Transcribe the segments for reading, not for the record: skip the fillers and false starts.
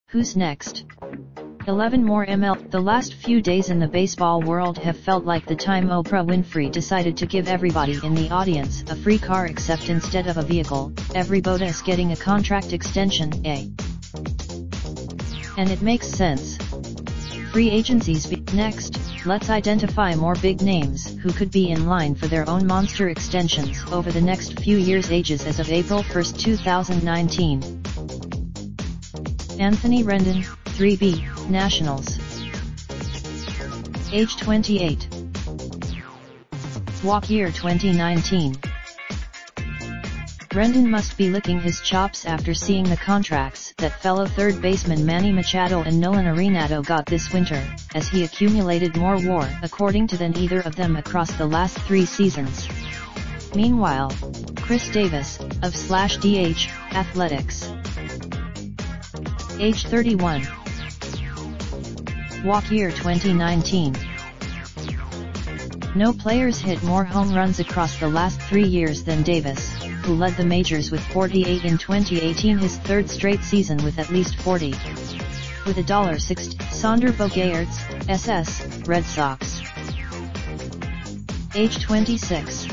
Who's next? 11 more MLB. The last few days in the baseball world have felt like the time Oprah Winfrey decided to give everybody in the audience a free car, except instead of a vehicle, everybody is getting a contract extension, And it makes sense. Free agencies next, let's identify more big names who could be in line for their own monster extensions over the next few years. Ages as of April 1, 2019. Anthony Rendon, 3B, Nationals. Age 28. Walk year 2019. Rendon must be licking his chops after seeing the contracts that fellow third baseman Manny Machado and Nolan Arenado got this winter, as he accumulated more WAR according to than either of them across the last 3 seasons. Meanwhile, Chris Davis, of /DH, Athletics. Age 31. Walk year 2019. No players hit more home runs across the last 3 years than Davis, who led the majors with 48 in 2018, his third straight season with at least 40. With $1.60, Sonder Bogaerts, SS, Red Sox. Age 26.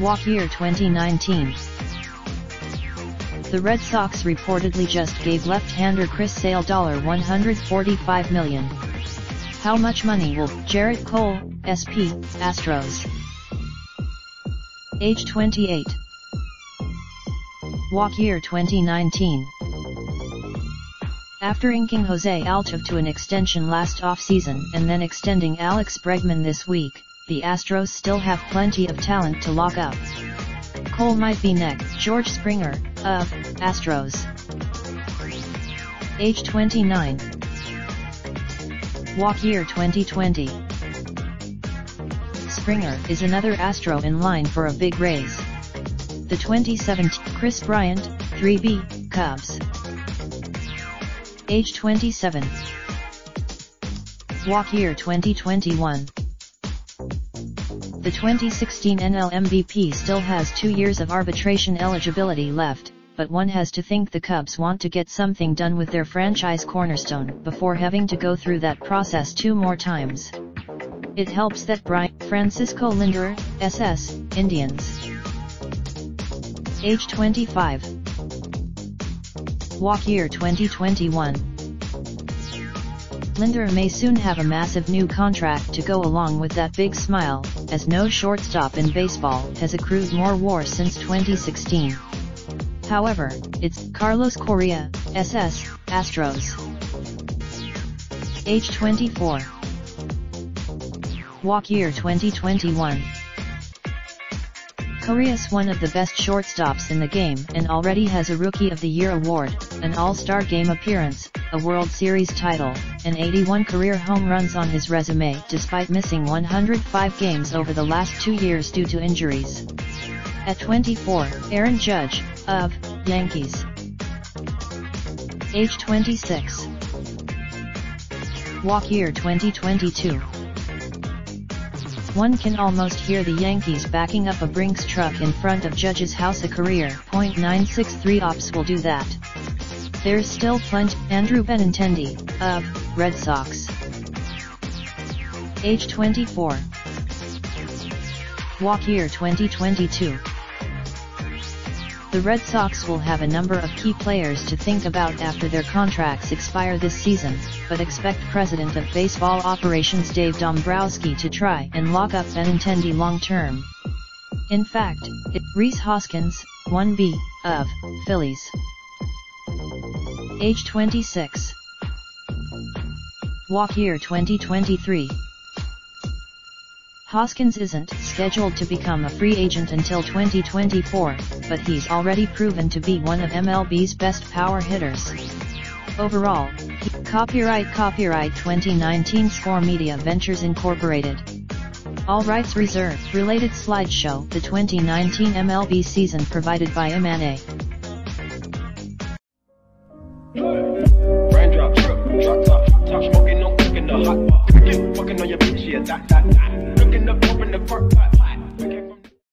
Walk year 2019. The Red Sox reportedly just gave left-hander Chris Sale $145 million. How much money will Jarrett Cole, SP, Astros? Age 28. Walk year 2019. After inking Jose Altuve to an extension last offseason and then extending Alex Bregman this week, the Astros still have plenty of talent to lock up. Cole might be next. George Springer, of Astros. Age 29. Walk year 2020. Springer is another Astro in line for a big raise. The 2017 Chris Bryant, 3B, Cubs. Age 27. Walk year 2021. The 2016 NL MVP still has 2 years of arbitration eligibility left, but one has to think the Cubs want to get something done with their franchise cornerstone before having to go through that process 2 more times. It helps that Francisco Lindor, SS, Indians. Age 25. Walk year 2021. Lindor may soon have a massive new contract to go along with that big smile, as no shortstop in baseball has accrued more WAR since 2016. However, it's Carlos Correa, SS, Astros. Age 24. Walk year 2021. Correa's one of the best shortstops in the game and already has a Rookie of the Year award, an All-Star Game appearance, a World Series title, and 81 career home runs on his resume despite missing 105 games over the last 2 years due to injuries. At 24, Aaron Judge, of Yankees. Age 26. Walk year 2022. One can almost hear the Yankees backing up a Brinks truck in front of Judge's house. A career .963 ops will do that. There's still plenty. Andrew Benintendi, of Red Sox. Age 24. Walk year 2022. The Red Sox will have a number of key players to think about after their contracts expire this season, but expect President of Baseball Operations Dave Dombrowski to try and lock up Benintendi long-term. In fact, Rhys Hoskins, 1B, of Phillies. Age 26. Walk year 2023. Hoskins isn't scheduled to become a free agent until 2024, but he's already proven to be one of MLB's best power hitters. Overall, Copyright 2019 Score Media Ventures Incorporated. All rights reserved. Related slideshow. The 2019 MLB season provided by M&A. Raindrop, drip, drop top, top smoking, no cooking the hot pot. Fucking on your bitch, yeah, that. Looking up, open the park,